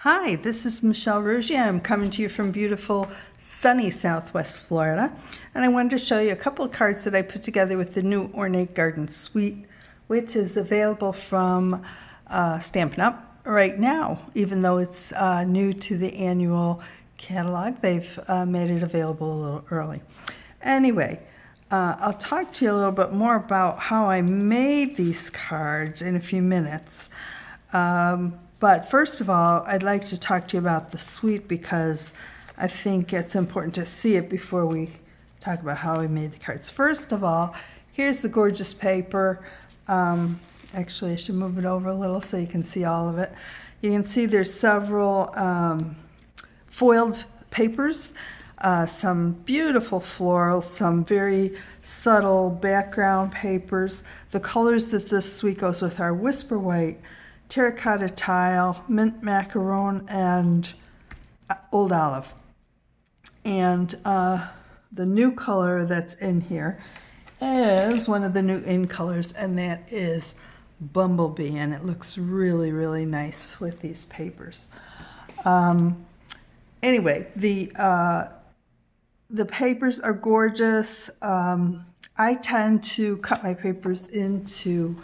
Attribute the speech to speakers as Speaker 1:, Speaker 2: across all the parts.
Speaker 1: Hi, this is Michelle Rougier. I'm coming to you from beautiful sunny Southwest Florida, and I wanted to show you a couple of cards that I put together with the new Ornate Garden Suite, which is available from Stampin' Up! Right now. Even though it's new to the annual catalog, they've made it available a little early. Anyway, I'll talk to you a little bit more about how I made these cards in a few minutes. But first of all, I'd like to talk to you about the suite because I think it's important to see it before we talk about how I made the cards. First of all, here's the gorgeous paper. Actually, I should move it over a little so you can see all of it. You can see there's several foiled papers, some beautiful florals, some very subtle background papers. The colors that this suite goes with are Whisper White, Terracotta Tile, Mint Macaron, and Old Olive. And the new color that's in here is one of the new in colors, and that is Bumblebee, and it looks really, really nice with these papers. Anyway, the papers are gorgeous. I tend to cut my papers into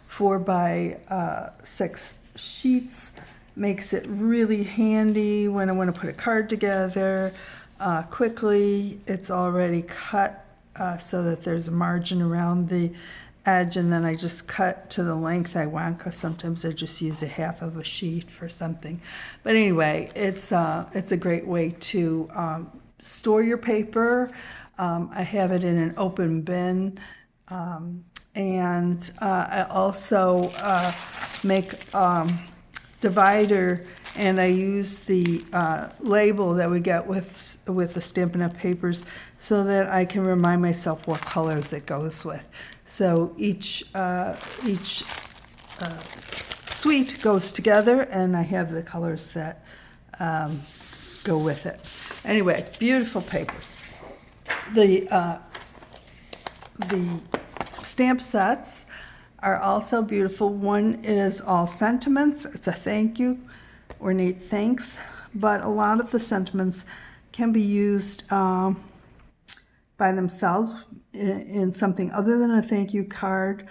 Speaker 1: 4x6 sheets. Makes it really handy when I want to put a card together quickly. It's already cut so that there's a margin around the edge, and then I just cut to the length I want, because sometimes I just use a half of a sheet for something. But anyway, it's a great way to store your paper. I have it in an open bin. And I also make divider, and I use the label that we get with the Stampin' Up! Papers so that I can remind myself what colors it goes with. So each suite goes together, and I have the colors that go with it. Anyway, beautiful papers. The stamp sets are also beautiful. One is all sentiments. It's a thank you, Ornate thanks, but a lot of the sentiments can be used by themselves in something other than a thank you card.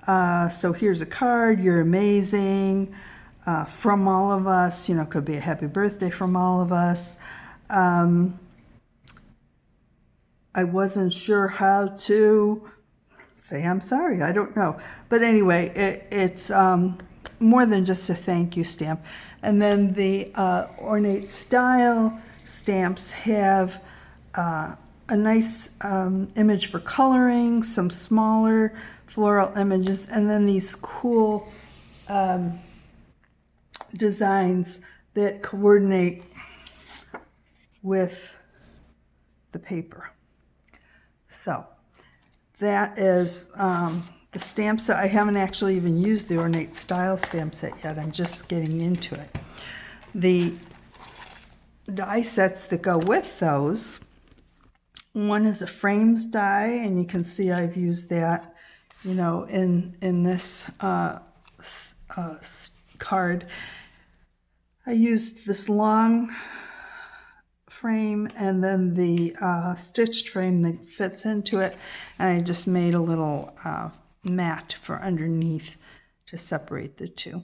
Speaker 1: So here's a card: you're amazing, from all of us. You know, could be a happy birthday from all of us. I wasn't sure how to say I'm sorry, I don't know. But anyway, it's more than just a thank you stamp. And then the Ornate Style stamps have a nice image for coloring, some smaller floral images, and then these cool designs that coordinate with the paper. So that is the stamp set. I haven't actually even used the Ornate Style stamp set yet. I'm just getting into it. The die sets that go with those, one is a frames die, and you can see I've used that, you know, in this card. I used this long frame and then the stitched frame that fits into it, and I just made a little mat for underneath to separate the two.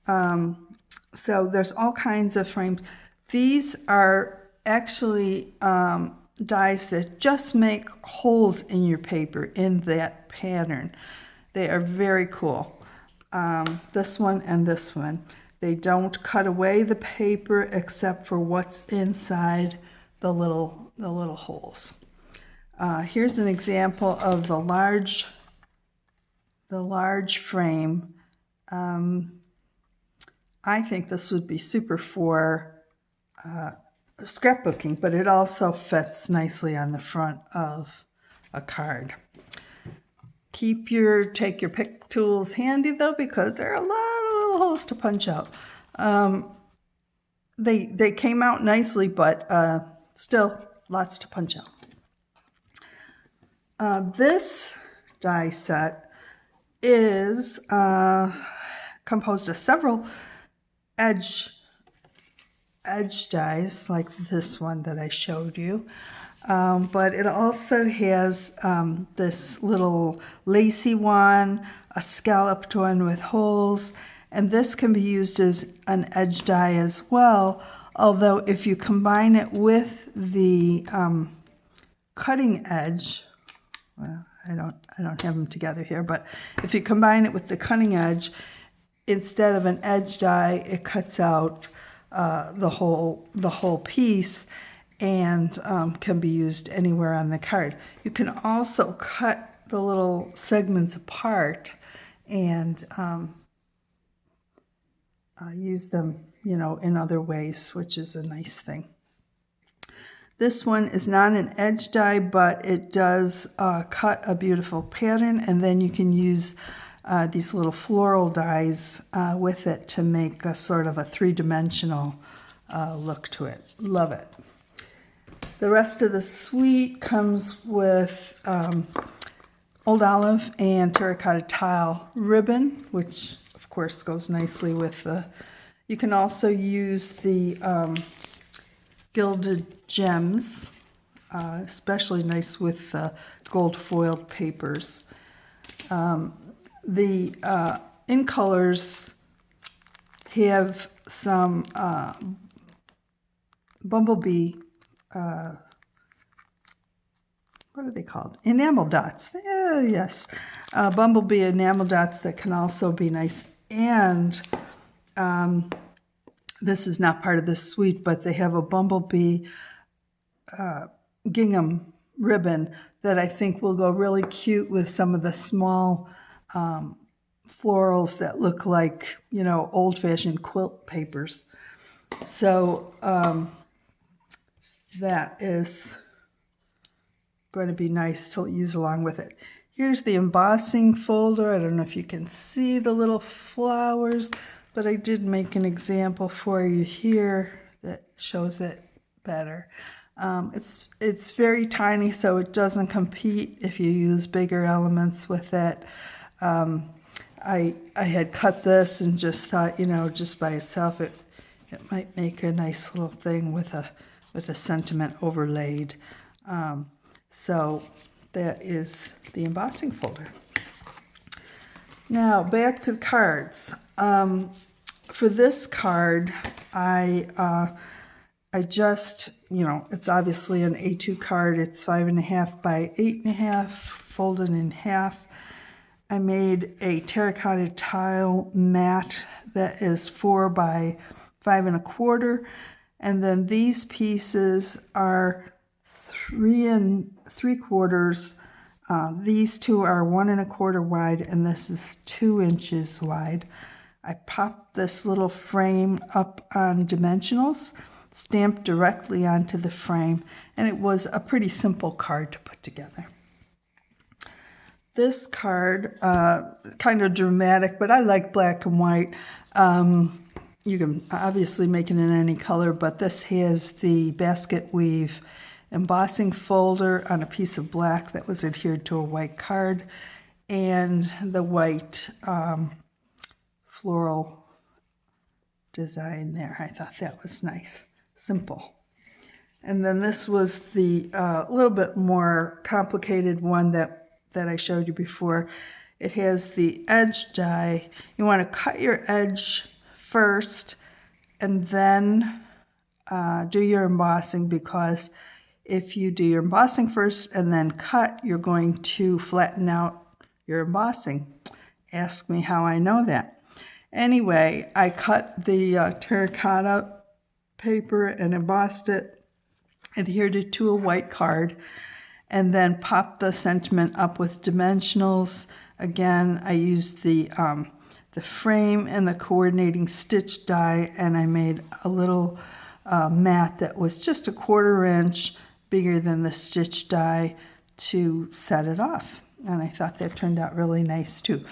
Speaker 1: So there's all kinds of frames. These are actually dies that just make holes in your paper in that pattern. They are very cool. This one and this one. They don't cut away the paper except for what's inside the little holes. Here's an example of the large frame. I think this would be super for scrapbooking, but it also fits nicely on the front of a card. Take your pick tools handy though, because there are a lot of little holes to punch out. They came out nicely, but still lots to punch out. This die set is composed of several edge edge dies like this one that I showed you. But it also has this little lacy one, a scalloped one with holes, and this can be used as an edge die as well. Although if you combine it with the cutting edge, well, I don't have them together here, but if you combine it with the cutting edge, instead of an edge die, it cuts out the whole piece, and can be used anywhere on the card. You can also cut the little segments apart and use them, you know, in other ways, which is a nice thing. This one is not an edge die, but it does cut a beautiful pattern, and then you can use these little floral dies with it to make a sort of a three-dimensional look to it. Love it. The rest of the suite comes with Old Olive and Terracotta Tile ribbon, which of course goes nicely with the, you can also use the gilded gems, especially nice with gold foiled papers. The In Colors have some bumblebee, what are they called? Enamel dots. Yes, bumblebee enamel dots that can also be nice. And this is not part of this suite, but they have a bumblebee gingham ribbon that I think will go really cute with some of the small florals that look like, you know, old-fashioned quilt papers. So that is going to be nice to use along with it. Here's the embossing folder. I don't know if you can see the little flowers, but I did make an example for you here that shows it better. It's very tiny, so it doesn't compete if you use bigger elements with it. I had cut this and just thought, you know, just by itself it might make a nice little thing with a sentiment overlaid. So that is the embossing folder. Now back to the cards. For this card, I just, you know, it's obviously an A2 card. It's 5.5 by 8.5, folded in half. I made a terracotta tile mat that is 4 by 5 1/4, and then these pieces are 3 3/4. These two are 1 1/4 wide, and this is 2 inches wide. I popped this little frame up on dimensionals, stamped directly onto the frame, and it was a pretty simple card to put together. This card, kind of dramatic, but I like black and white. You can obviously make it in any color, but this has the basket weave embossing folder on a piece of black that was adhered to a white card, and the white floral design there. I thought that was nice, simple. And then this was the little bit more complicated one that I showed you before. It has the edge die. You want to cut your edge first and then do your embossing, because if you do your embossing first and then cut, you're going to flatten out your embossing. Ask me how I know that. Anyway, I cut the terracotta paper and embossed it, adhered it to a white card, and then popped the sentiment up with dimensionals. Again, I used the frame and the coordinating stitch die, and I made a little mat that was just 1/4 inch bigger than the stitch die to set it off. And I thought that turned out really nice too.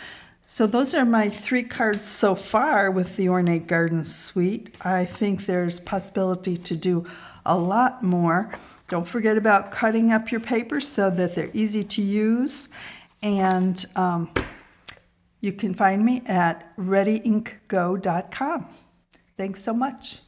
Speaker 1: So those are my 3 cards so far with the Ornate Garden Suite. I think there's possibility to do a lot more. Don't forget about cutting up your papers so that they're easy to use. And you can find me at readyinkgo.com. Thanks so much.